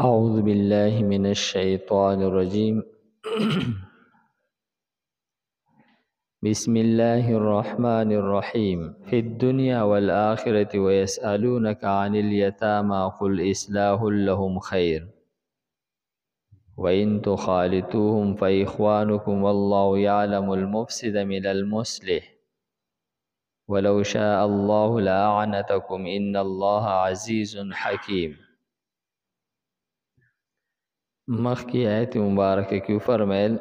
أعوذ بالله من الشيطان الرجيم بسم الله الرحمن الرحيم في الدنيا والآخرة ويسألونك عن اليتامى قل إصلاح لهم خير وإن تخالطوهم فإخوانكم والله يعلم المفسد من المصلح ولو شاء الله لأعنتكم إن الله عزيز حكيم. مخکی آیت مبارکه کیو فرمایل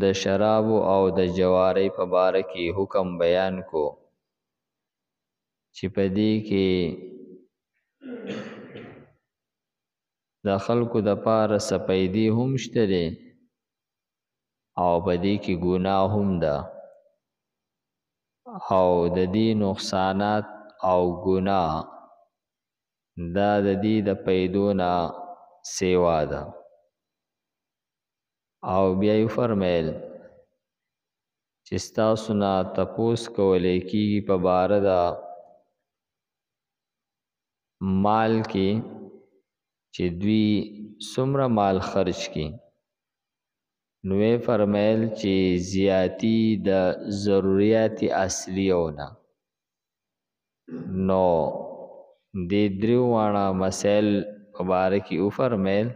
د شراب او د جواری په باره کې حکم بیان کو چې په دې کې د خلکو د پاره سپیدی هم شته دي او په دې کې ګناه هم ده او د دې نقصانات او ګناه دا د دې د پیدو نه سیوا ده. او بیا یې فرمایل چې ستاسو نه تپوس کولی کېږي په باره د مال کې چې دوی څومره مال خرج کړي. نو یې فرمایل چې زیاتی د ضروریات اصلیو نه. نو دې دریو واړه مسایل په باره کې وفرمایل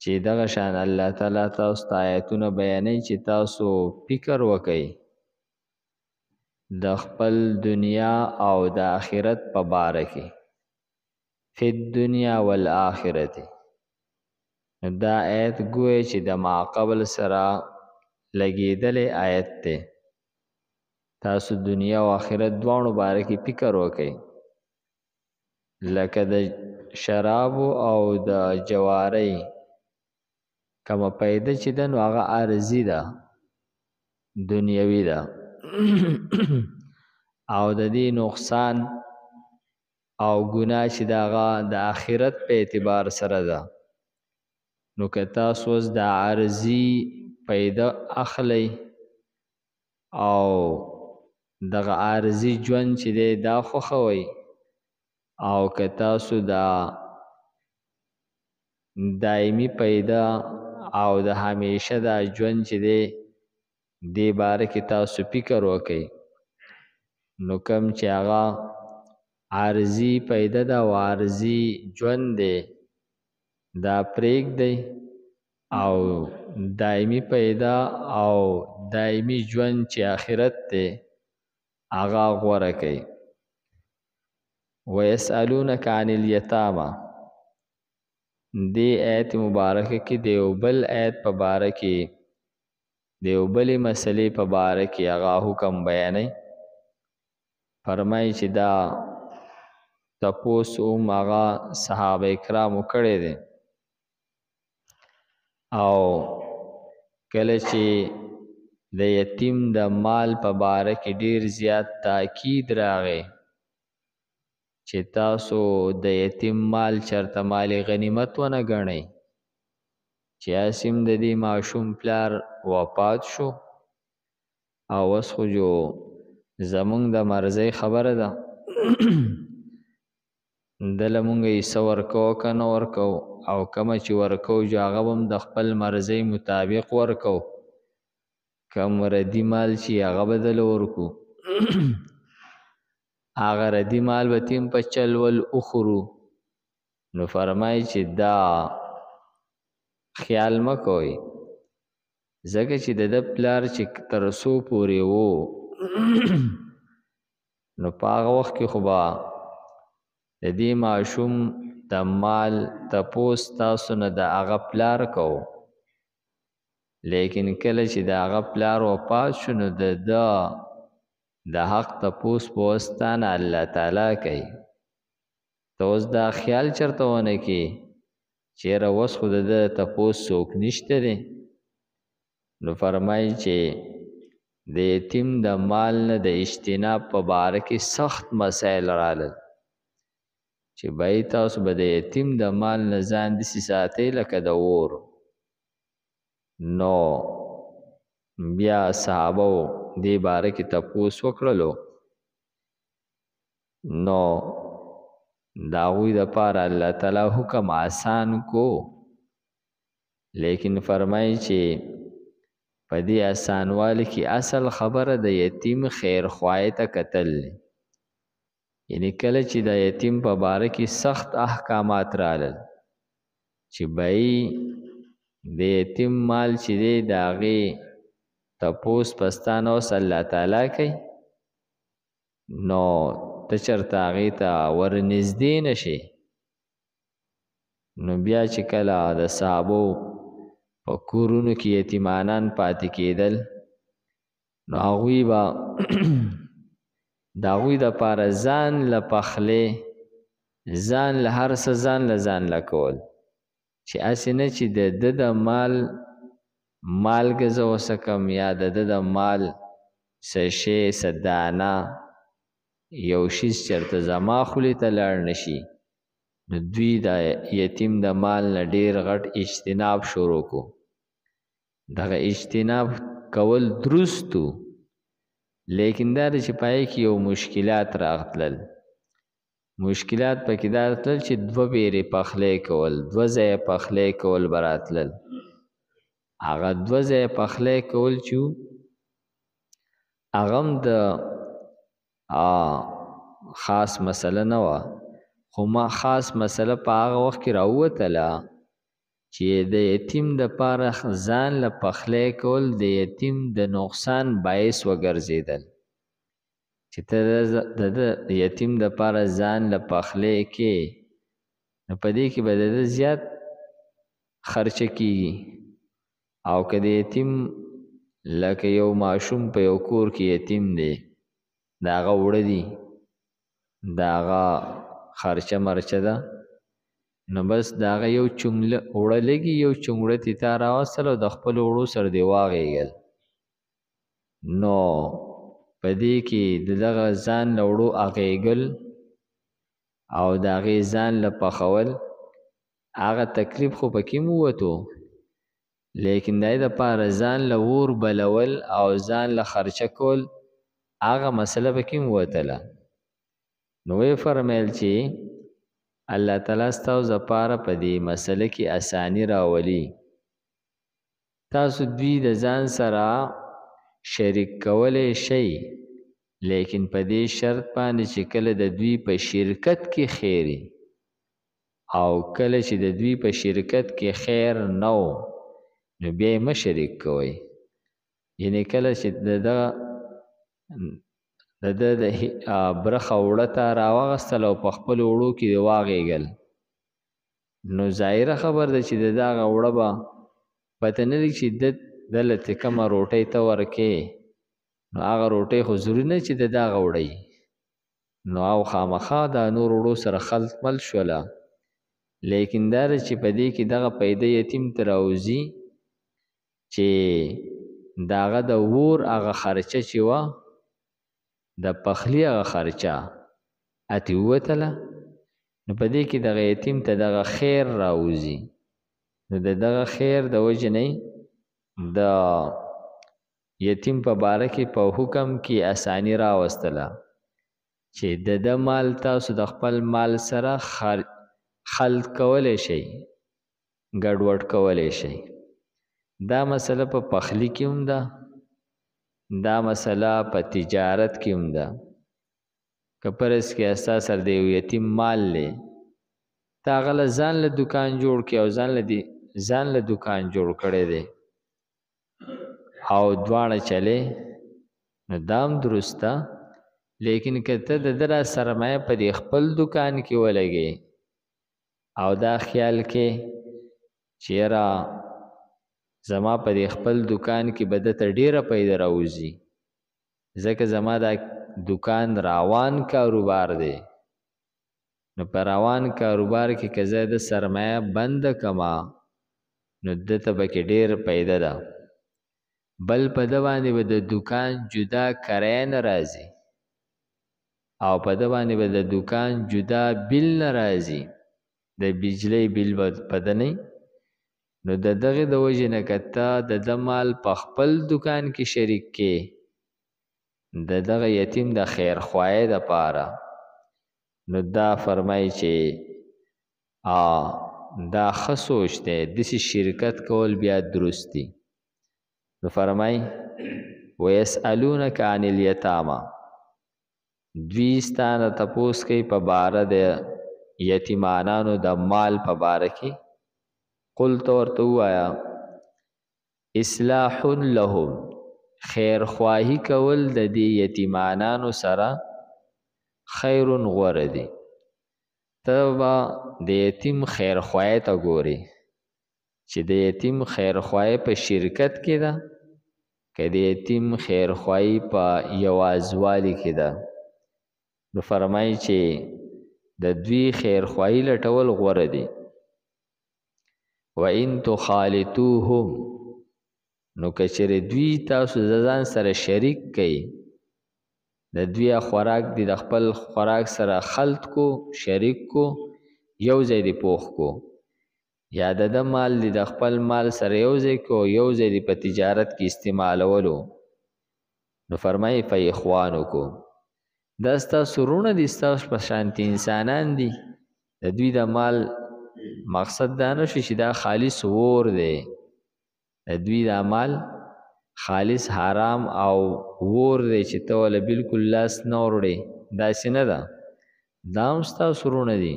چې دغه شان الله تعالی تاسو ته آیتونه بیانوي چې تاسو فکر وکئ د خپل دنیا او د آخرت په باره کې. فی الدنیا والآخرت دا آیت گوی چې د معقبل سره لګیدلې آیت ته. تاسو دنیا او آخرت دواړو باره کې فکر وکئ. لکه د شراب او د جواری کما پیدا چې ده نو هغه عارضی ده دنیوي ده او د دې نقصان او ګناه چې د هغه د آخرت په اعتبار سره ده. نو که تاسو اوس د عارضي پیدا اخلی او دغه عارضي ژوند چې دی دا خوښوئ او که تاسو د دایمي پیدا او د همیشه دا ژوند چې دی دې باره کې تاسو فکر وکئ نو کم چې هغه عارضي پیدا ده او عارضي ژوند دی دا پرېږدئ او دایمي پیدا او دایمي ژوند چې آخرت دی هغه غوره کئ. ویسألونک عن الیتامى دې آیت مبارکه کې د یو بل آیت په باره کې د یو بلې مسلې په باره کې هغه حکم بیانوي. فرمایي چې دا تپوس هم هغه صحابه کرامو کړی دی او کله چې د یتیم د مال په باره کې ډیر زیات تاکید راغی چې تاسو د یتیم مال چرته مال غنیمت ونه ګڼئ چې اسیم د دې ماشوم پلار وفات شو او اوس خو جو زمونږ د مرضۍ خبره ده دله مونږ یې څه ورکو که نه ورکو او کمه چې ورکو جو هغه به هم د خپل مرضۍ مطابق ورکو. کم ردي مال چې هغه به دله ورکو هغه ردي مال به تیم په چلول اخورو. نو فرمایي چې دا خیال مه کوئ ځکه چې د ده پلار چې تر څو پورې و نو په هغه وخت کې خو به د دې ماشوم د مال تپوس تاسو نه د هغه پلار کوو لیکن کله چې د هغه پلار وفات شو نو د ده د حق تپوس په واسطه الله تعالی کوي. ته اوس دا خیال چرته ونه کې چیرې اوس خو د ده تپوس څوک نشته دی. نو فرمایي چې د یتیم د مال نه د اجتناب په باره کې سخت مسایل رالل چې بای تاسو به د یتیم د مال نه ځان داسې ساتئ لکه د اور. نو بیا صحابه دې باره کې تپوس وکړلو نو دا غوی د پاره الله تعالی حکم آسان کو، لیکن فرمای چې په دې آسانوالي کې اصل خبره د یتیم خیر خوای ته کتل، یعنی کله چې د یتیم په باره کې سخت احکامات رالل چې بای د یتیم مال چې دی د هغې تپوس پستانه اوس الله تعالی کوي، نو ته چېرته هغې ته ورنږدې نه شي. نو بیا چې کله د صحابو په کورونو کې یتیمانان پاتې کېدل، نو هغوی به د هغوی دپاره ځان له پخلی، ځان له هر څه ځان له ځان له کول، چې هسې نه چې د ده د مالګه زه وڅکم یا د ده د مال څه شی څه دانه یو شیز چېرته زما خولې ته لاړ نه شي، نو دوی د یتیم د مال نه ډېر غټ اجتناب شروع کو. دغه اجتناب کول درست و، لیکن دا د چې پای کې یو مشکلات راغتلل. مشکلات پکې دا راتلل چې دوه بیرې پخلی کول، دوه ځایه پخلی کول به راتلل. هغه دوه ځایه پخلی کول چې هغه هم د خاص مسله نه وه، خو ما خاص مسله په هغه وخت کې راووتله چې د یتیم دپاره ځان له پخلی کول د یتیم د نقصان باعث وګرځېدل. چې ته د یتیم دپاره ځان له پخلی کې، نو په دې کې به د ده زیات خرچه کېږي. او که د یتیم لکه یو ماشوم په یو کور کې یتیم دی، د هغه اوړه دي، د هغه خرچه مرچه ده، نو بس د هغه یو چونګله اوړه لګي، یو چونګړه تې تا راوستل او د خپلو اوړو سره دې واغېږل. نو په دې کې د دغه ځان له اوړو اغېږل او د هغې ځان له پخول، هغه تکلیف خو پکې هم ووتو، لیکن د هغې دپاره ځان له اور بلول او ځان له خرچه کول، هغه مسله پکې هم ووتله. نو ویې فرمیل چې الله تعالی ستاسو دپاره په دې مسله کې اساني راولي. تاسو دوی د ځان سره شریک کولی شئ، لیکن په دې شرط باندې چې کله د دوی په شرکت کې خیر او کله چې د دوی په شرکت کې خیر نه و، نو بیا یې مه شریک کوئ. یعنې کله چې د ده د برخه اوړه ته راواغستل او په خپلو اوړو کې دې واغېږل، نو ظاهره خبر ده چې د ده هغه اوړه به پته نه لګي چې دله ته کومه روټۍ ته ورکې، نو هغه روټۍ خو ضروري نه چې د ده هغه اوړه وي، نو او خامخا دا نور اوړو سره خلط مل شوله. لیکن دا ده چې په دې کې دغه پیده یتیم ته راوځي چې د هغه د اور هغه خرچه چې وه، د پخلي هغه خرچه اتې ووتله، نو په دې کې دغه یتیم ته دغه خیر راوځي. نو د دغه خیر د وجې نه د یتیم په باره کې په حکم کې اساني راوستله چې د ده مال تاسو د خپل مال سره خلط کولی شئ، ګډوډ کولی شئ. دا مسله په پخلي کې هم ده، دا مسله په تجارت کې هم ده. که فرض کې ستا سره د یو یتیم مال دی، تا هغه له ځان له دوکان جوړ کړي او ځان له دوکان جوړ کړی دی او دواړه چلې، نو دا هم درست ده. لیکن که ته د ده را سرمایه په دې خپل دوکان کې ولګې او دا خیال کې چې یاره زما په دې خپل دوکان کې به ده ته ډېره پیدا راوځي، ځکه زما دا دوکان روان کاروبار دی، نو په روان کاروبار کې که زه د سرمایه بنده کما، نو ده ته به کې ډېر پیدا ده. بل په ده باندې به د دوکان جدا کرایه نه راځي او په ده باندې به د دوکان جدا بیل نه راځي، د بجلی بیل به په ده نه، نو د دغې د وجې نه که ته د ده مال په خپل دوکان کې شریک کې د دغه یتیم د خیرخواهۍ دپاره، نو دا فرمای چې دا ښه سوچ دی داسې شرکت کول بیا درست دي نو فرمای ویسألونک عن الیتاما دوی ستانه تپوس کوي په باره د یتیمانانو د مال په باره کې قل ته ورته ووایه اصلاح لهم خیر خواهی کول د دې یتیمانانو سره خیر غوره دی ته به د یتیم خیر خواهی ته ګورې چې د یتیم خیر خواهی په شرکت کې ده که د یتیم خیر خواهی په یوازوالي کې ده نو فرمایي چې د دوی خیر خواهی لټول غوره دی وَإِن تُخَالِطُوهُمْ نو که چېرې دوی تاسو د ځان سره شریک کوي د دوی خوراک دی د خپل خوراک سره خلط کو شریک کو یو ځای دی پوخ کو یا د مال دی د خپل مال سره یو ځای کو یو ځای دی په تجارت کې استعمالولو نو فرمایي فإخوانکم دا ستاسو وروڼه دي ستاسو په شانتي انسانان دي د دوی د مال مقصد دا نه شي چې دا خالص ور دی د دوی د مال خالص حرام او ور دی چې ته ولا بالکل لاس نه وروړې داسې نه ده دا هم ستاسو وروڼه دي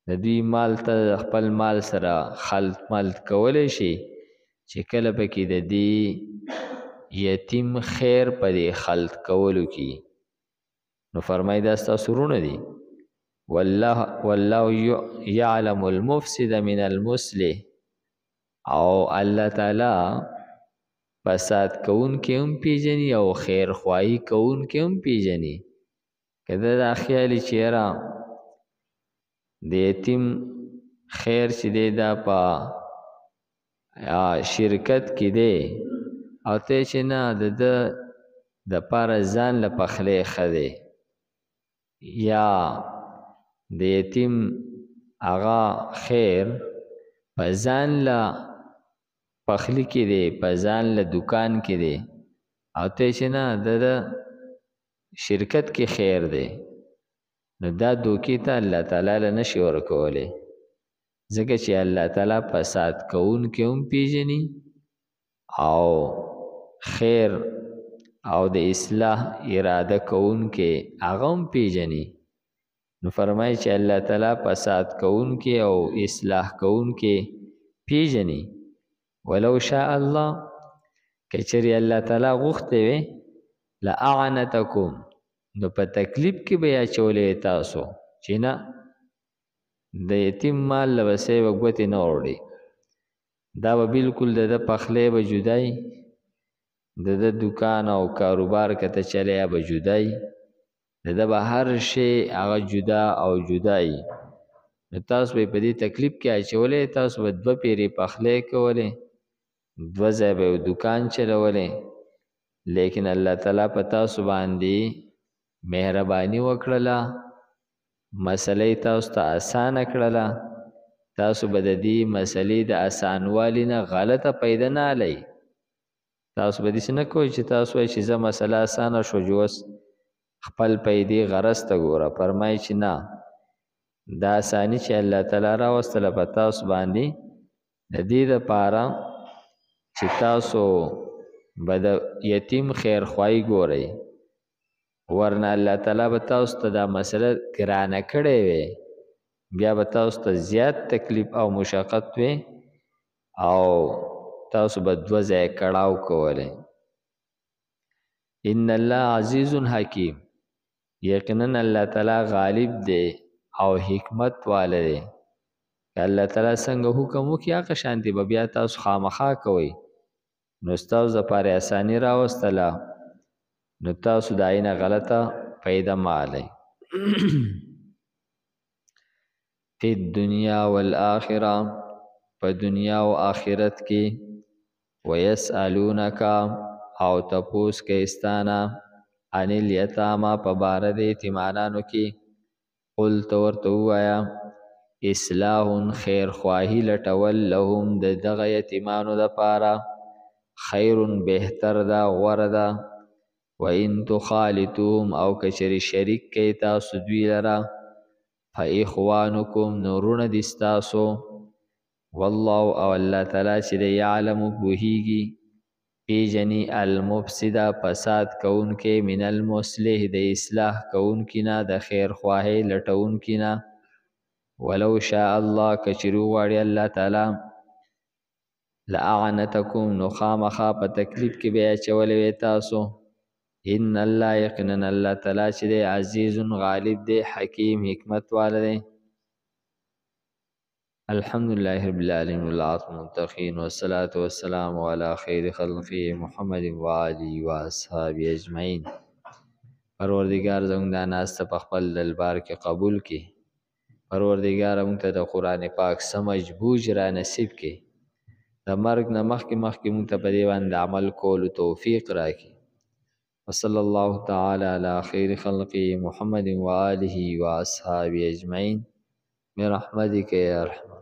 د دوی مال ته خپل مال سره خلط ملط کولی شي چې کله پکې د دې یتیم خیر په دې خلط کولو کې نو فرمای دا ستاسو وروڼه دي والله یعلم المفسد من المصلح او الله تعالی فساد کون کې هم پیژني او خیر خواهی کون کې هم پیژني کله دا خیالي چیرې د یتیم خیر چې دی دا په شرکت کې دی او ته چې نه د پاره ځان له پخلی ښه دی یا د یتیم هغه خیر په ځان له پخلی کې دی په ځان له دکان کې دی او ته چې نه د شرکت کې خیر دی نو دا دوکې ته الله تعالی له نشي ورکولی ځکه چې الله تعالی فساد کوونکي هم پیژني او خیر او د اصلاح اراده کوونکي هغه هم پیژني نو فرمایي چې الله تعالی فساد کوونکي او اصلاح کوونکي پیژني ولو شاء الله که چېرې الله تعالی غوښتی وی لأعنتکم نو په تکلیف کې به یې اچولی تاسو چې نه د یتیم مال له بسې به ګوتې نه وړي دا به بالکل د ده پخلی به جدای د ده دکان او کاروبار که ته چلی به جدای د ده به هر شی هغه جدا او جدای نو تاسو به په دې تکلیف کې اچولی تاسو به 2 پیرې پخلی کولی 2 ځای به دکان چلولی لیکن الله تعالی په تاسو باندې مهرباني وکړله مسلې تاسو ته اسانه کړله تاسو به د دې مسلې د اسانوالي نه غلطه پیدا نه الی تاسو به داسې نه کوئ چې تاسو وایئ چې زه مسله اسانه شو چې اوس خپل پیدې غرض ته ګوره فرمایي چې نه دا اساني چې الله تعالی راوستله په تاسو باندې د دې دپاره چې تاسو به د یتیم خیر خواهی ګورئ ورنه الله تعالی به تاسو ته دا مسله ګرانه کړې وی بیا به تاسو ته زیات تکلیف او مشقت وی او تاسو به 2 ځای کړاو کولی ان الله عزیز حکیم یقینا الله تعالی غالب دی او حکمت والا دی الله تعالی څنګه حکم وکړي هغه شانتي به بیا تاسو خامخا کوئ نو ستاسو دپاره اساني راوستله نو تاسو د هغې نه غلطه پیدا مه الی فی الدنیا والآخره په دنیا او آخرت کې ویسألونک او تپوس کوي ستانه عن الیتاما په باره د یتیمانانو کې قل ته ورته ووایه اصلاح خیر خواهی لټول لهم د دغه یتیمانو دپاره خیر بهتر ده غوره ده وان تخالطوهم او کچری شریک کوي تاسو دوی لره فاخوانکم نورون دستاسو والله او الله تعالی چې دی یعلم پوهیږي پیجنی المفسد فساد کون کې من المصلح د اصلاح کون کینا د خیر خواهی لټون کینا ولو شاء الله کچرو واړی الله تعالی لعنتکم نخامخا په تکلیف کې بیا چولې وې تاسو ان الله یقینا الله تعالی چې دی عزیز غالب دی حکیم حکمت والده الحمد لله رب العالمين والعاقبة للمتقين والصلاة والسلام على خير خلقه محمد وآله وأصحابه أجمعين پروردگار زموږ دا ناسته په خپل دربار کې قبول کړي پروردگار موږ ته د قرآن پاک سمجھ بوج را نصیب کړي د مرګ نه مخکې موږ ته په دې باندې عمل کولو توفیق راکړي وصلى الله تعالى على خير خلقه محمد وآله وأصحابه أجمعين برحمتك يا أرحم